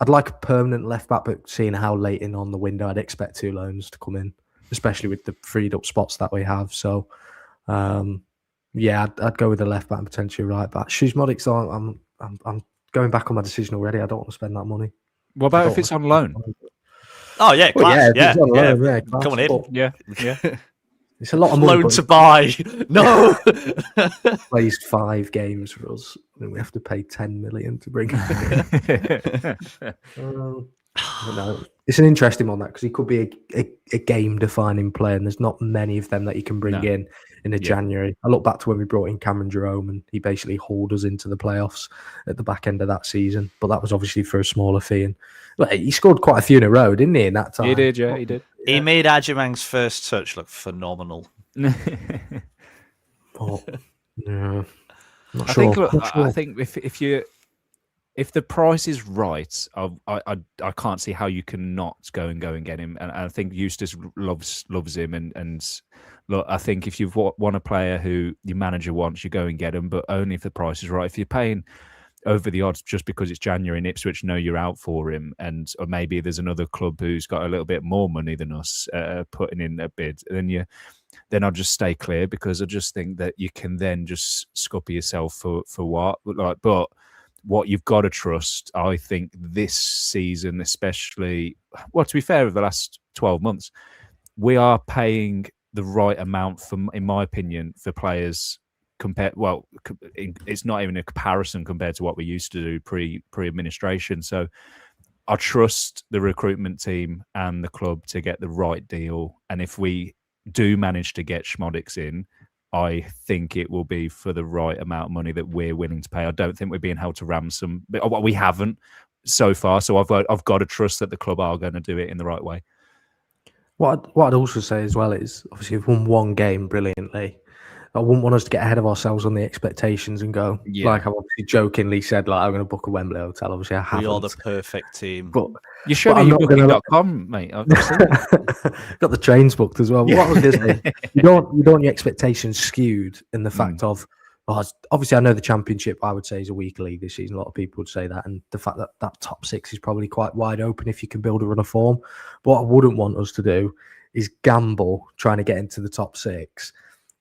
I'd like a permanent left back, but seeing how late in on the window, I'd expect 2 loans to come in, especially with the freed up spots that we have. So, I'd go with the left back and potentially right back. Szmodics, I'm going back on my decision already. I don't want to spend that money. What about if it's on loan? Oh yeah, class. It's on loan, class, come on in. Yeah. It's a lot of money. Loan to buy. No. Plays 5 games for us, and we have to pay 10 million to bring him. It's an interesting one, that, because he could be a game-defining player, and there's not many of them that you can bring in January. I look back to when we brought in Cameron Jerome, and he basically hauled us into the playoffs at the back end of that season. But that was obviously for a smaller fee, and he scored quite a few in a row, didn't he? In that time, he did. Yeah, he did. He made Eromang's first touch look phenomenal. I think if the price is right, I can't see how you can not go and get him. And I think Eustace loves him. And look, I think if you want a player who your manager wants, you go and get him, but only if the price is right. If you're paying over the odds just because it's January and Ipswich know you're out for him, or maybe there's another club who's got a little bit more money than us putting in a bid, then I'll just stay clear, because I just think that you can then just scupper yourself for what. But what you've got to trust, I think, this season especially, well, to be fair, over the last 12 months, we are paying the right amount, in my opinion, for players. It's not even a comparison compared to what we used to do pre-administration. So I trust the recruitment team and the club to get the right deal. And if we do manage to get Szmodics in, I think it will be for the right amount of money that we're willing to pay. I don't think we're being held to ransom. But we haven't so far. So I've got to trust that the club are going to do it in the right way. What I'd also say as well is, obviously, we've won one game brilliantly. I wouldn't want us to get ahead of ourselves on the expectations and go, like I obviously jokingly said, like, I'm going to book a Wembley hotel. Obviously, I haven't. We are the perfect team. But you show me your booking.com, mate. I've got the trains booked as well. Yeah. What I was going to say, you don't want your expectations skewed in the fact of, obviously, I know the Championship, I would say, is a weak league this season. A lot of people would say that. And the fact that top 6 is probably quite wide open if you can build a run of form. But what I wouldn't want us to do is gamble trying to get into the top 6.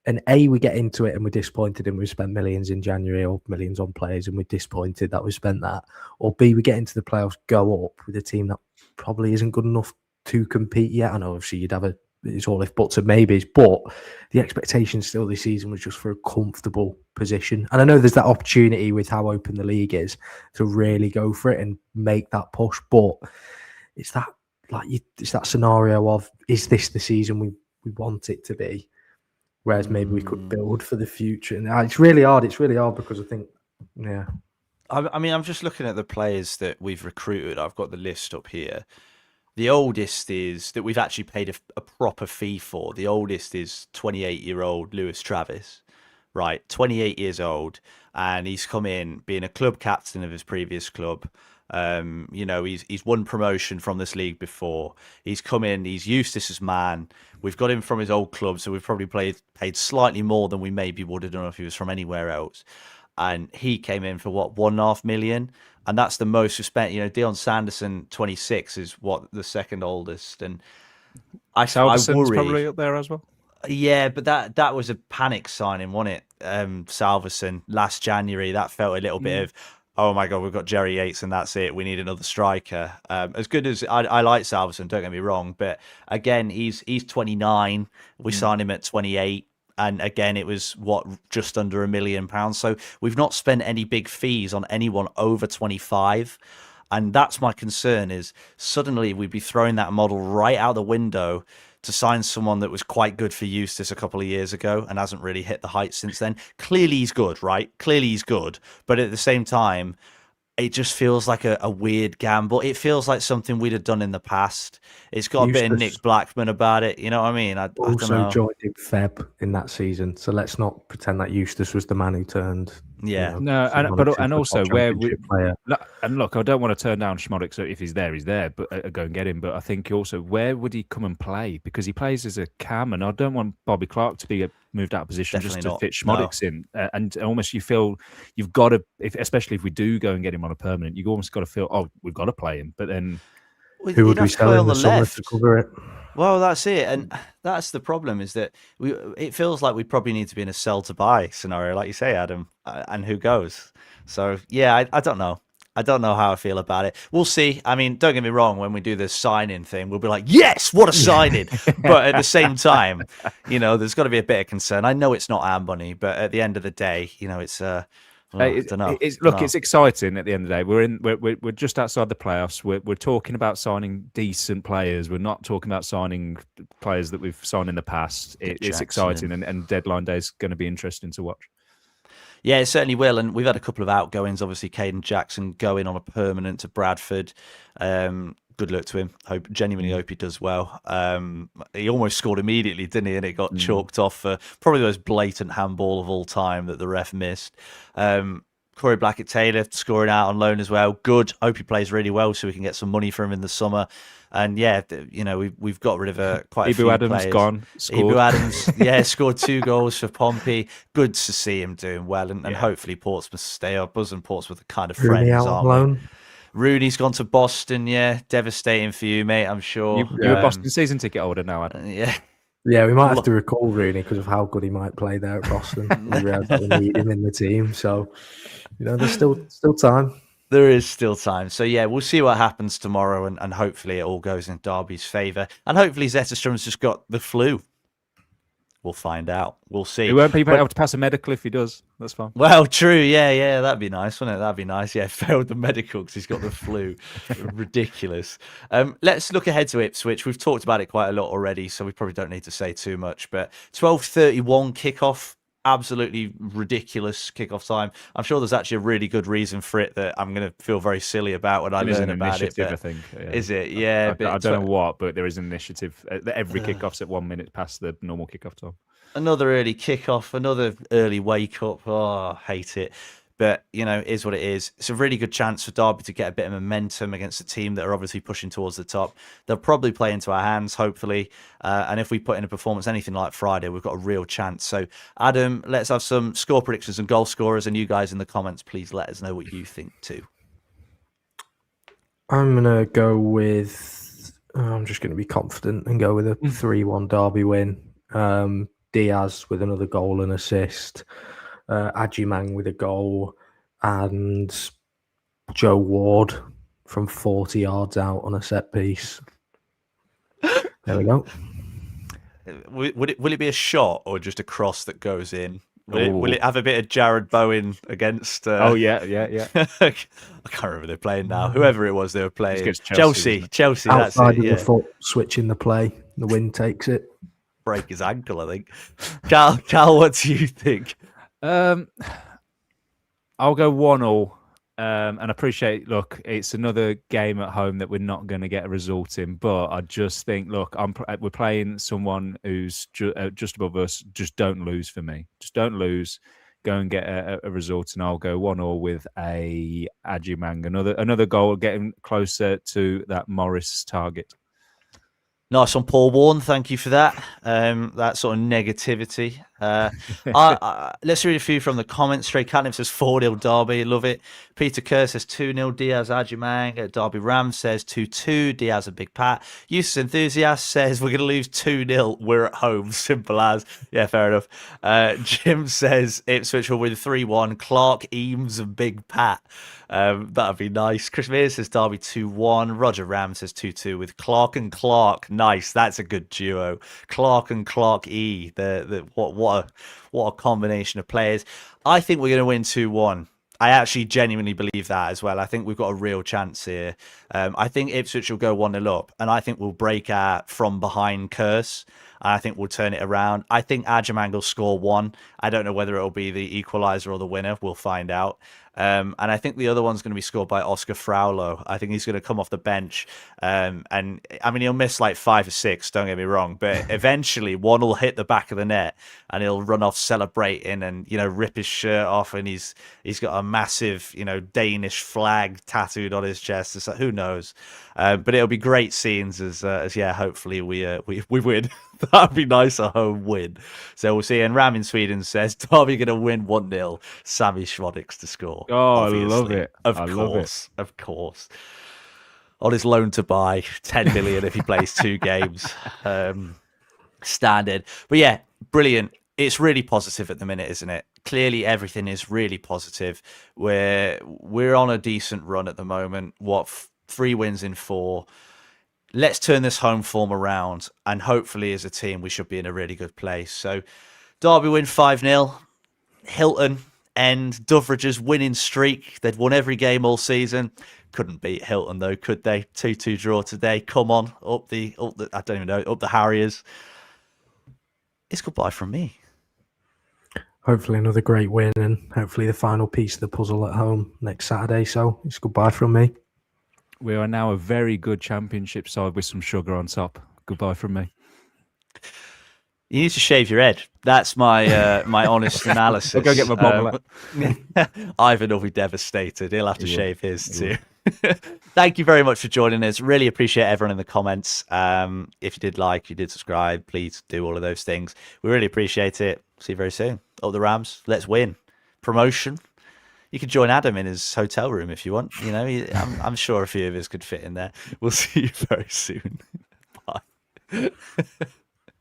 And we get into it and we're disappointed and we spent millions in January or millions on players and we're disappointed that we spent that. Or B, we get into the playoffs, go up with a team that probably isn't good enough to compete yet. I know obviously you'd have it's all if buts and maybes, but the expectation still this season was just for a comfortable position. And I know there's that opportunity with how open the league is to really go for it and make that push, but it's that it's that scenario of, is this the season we want it to be? Whereas maybe we could build for the future. And it's really hard. It's really hard because I think, yeah. I mean, I'm just looking at the players that we've recruited. I've got the list up here. The oldest is that we've actually paid a proper fee for. The oldest is 28-year-old Lewis Travis, right? 28 years old, and he's come in being a club captain of his previous club. He's won promotion from this league before. He's come in. He's Eustace's man. We've got him from his old club, so we've probably paid slightly more than we maybe would have done if he was from anywhere else. And he came in for what, $1.5 million, and that's the most we spent. Dion Sanderson, 26, is what the second oldest, and I worry probably up there as well. Yeah, but that was a panic signing, wasn't it? Salverson last January, that felt a little bit of, oh my God, we've got Jerry Yates and that's it. We need another striker. As good as I like Salverson, don't get me wrong, but again, he's 29. We signed him at 28. And again, it was just under £1 million. So we've not spent any big fees on anyone over 25. And that's my concern, is suddenly we'd be throwing that model right out the window to sign someone that was quite good for Eustace a couple of years ago and hasn't really hit the heights since then. Clearly he's good, right? Clearly he's good. But at the same time, it just feels like a weird gamble. It feels like something we'd have done in the past. It's got a bit of Nick Blackman about it. You know what I mean? I don't know. Joined in Feb in that season, so let's not pretend that Eustace was the man who turned. Yeah, and also where we and look, I don't want to turn down Schmodic. So if he's there, but go and get him. But I think also, where would he come and play? Because he plays as a cam, and I don't want Bobby Clark to be moved out of position Definitely just to not. fit Schmodic's in. And almost you feel you've got to, especially if we do go and get him on a permanent, you've almost got to feel, oh, we've got to play him. But then who would we sell in the summer to cover it? Well, that's it, and that's the problem, is that it feels like we probably need to be in a sell to buy scenario, like you say, Adam, and who goes. So yeah, I don't know. I don't know how I feel about it. We'll see. I mean, don't get me wrong, when we do this signing thing, we'll be like, yes, what a signing. But at the same time, there's got to be a bit of concern. I know it's not our money, but at the end of the day, it's I don't know. It's exciting at the end of the day. We're just outside the playoffs. We're talking about signing decent players. We're not talking about signing players that we've signed in the past. It's exciting, and deadline day is going to be interesting to watch. Yeah, it certainly will. And we've had a couple of outgoings. Obviously, Caden Jackson going on a permanent to Bradford. Good luck to him. Genuinely hope he does well. He almost scored immediately, didn't he? And it got chalked off for probably the most blatant handball of all time that the ref missed. Corey Blackett-Taylor scoring out on loan as well. Good. Hope he plays really well so we can get some money for him in the summer. And yeah, we've got rid of quite a few Adams players. Gone. Scored. Ibu Adams, scored 2 goals for Pompey. Good to see him doing well, and hopefully Portsmouth stay up. Us and Portsmouth are kind of friends, aren't we? Rooney's gone to Boston. Yeah, devastating for you, mate. I'm sure. You're a Boston season ticket holder now, Adam. Yeah. Yeah, we might have to recall Rooney because of how good he might play there at Boston. We need him in the team, so there's still time. There is still time. So, yeah, we'll see what happens tomorrow, and hopefully it all goes in Derby's favour. And hopefully Zetterstrom's just got the flu. We'll find out. We'll see. He won't be able to pass a medical if he does. That's fine. Well, true. Yeah. That'd be nice, wouldn't it? That'd be nice. Yeah, failed the medical because he's got the flu. Ridiculous. Let's look ahead to Ipswich. We've talked about it quite a lot already, so we probably don't need to say too much. But 12:31 kickoff. Absolutely ridiculous kickoff time. I'm sure there's actually a really good reason for it that I'm going to feel very silly about when I learn about it. I think. Yeah. Is it? Yeah. I don't know what, but there is an initiative. Every kickoff's at 1 minute past the normal kickoff time. Another early kickoff, another early wake up. Oh, I hate it. But, is what it is. It's a really good chance for Derby to get a bit of momentum against a team that are obviously pushing towards the top. They'll probably play into our hands, hopefully. And if we put in a performance anything like Friday, we've got a real chance. So, Adam, let's have some score predictions and goal scorers. And you guys in the comments, please let us know what you think too. I'm going to go with... I'm just going to be confident and go with a 3-1 Derby win. Diaz with another goal and assist. Eromang with a goal, and Joe Ward from 40 yards out on a set piece. There we go. Will it be a shot or just a cross that goes in? Will Ooh. it have a bit of Jared Bowen against? Oh yeah. I can't remember they're playing now. Whoever it was they were playing. against Chelsea, isn't it? Chelsea. That's Outside it. of Yeah. the foot, switching the play. The wind takes it. Break his ankle, I think. Cal, what do you think? I'll go 1-1. And I appreciate, look, it's another game at home that we're not going to get a result in. But I just think, look, we're playing someone who's just above us. Just don't lose for me. Just don't lose. Go and get a result, and I'll go 1-1 with a Eromang. Another goal, getting closer to that Morris target. Nice on Paul Warren. Thank you for that. That sort of negativity. Let's read a few from the comments. Stray Catnip says 4-0 Derby. Love it. Peter Kerr says 2-0 Diaz Eromang. Derby Ram says 2-2 Diaz and Big Pat. Eustace Enthusiast says we're going to lose 2-0. We're at home. Simple as. Yeah, fair enough. Jim says Ipswich will win 3-1. Clark, Eames and Big Pat. That'd be nice. Chris Mears says Derby 2-1. Roger Ram says 2-2 with Clark and Clark. Nice. That's a good duo. Clark and Clark E. What a combination of players. I think we're going to win 2-1. I actually genuinely believe that as well. I think we've got a real chance here. I think Ipswich will go 1-0 up, and I think we'll break our from behind curse. And I think we'll turn it around. I think Eromang will score 1. I don't know whether it'll be the equaliser or the winner. We'll find out. And I think the other one's going to be scored by Oscar Fraulo. I think he's going to come off the bench. And I mean, he'll miss like 5 or 6, don't get me wrong. But eventually one will hit the back of the net and he'll run off celebrating and, rip his shirt off. And he's got a massive, Danish flag tattooed on his chest. So who knows? But it'll be great scenes as hopefully we win. That'd be nice, a home win. So we'll see. And Ram in Sweden says Derby going to win 1-0. Sammy Schwadix to score. Oh, obviously. I love it. Of course. On his loan to buy 10 million if he plays 2 games. Standard. But yeah, brilliant. It's really positive at the minute, isn't it? Clearly everything is really positive. We're on a decent run at the moment. 3 wins in 4. Let's turn this home form around, and hopefully as a team we should be in a really good place. So Derby win 5-0. Hilton end Doveridge's winning streak. They'd won every game all season. Couldn't beat Hilton though, could they? 2-2 draw today. Come on, up the I don't even know, up the Harriers. It's goodbye from me. Hopefully another great win, and hopefully the final piece of the puzzle at home next Saturday. So it's goodbye from me. We are now a very good championship side with some sugar on top. Goodbye from me. You need to shave your head. That's my my honest analysis. I'll go get my bobble out. Ivan will be devastated. He'll have to shave his too. Thank you very much for joining us. Really appreciate everyone in the comments. If you did like, you did subscribe, please do all of those things. We really appreciate it. See you very soon. Up the Rams. Let's win. Promotion. You could join Adam in his hotel room if you want. I'm sure a few of us could fit in there. We'll see you very soon. Bye.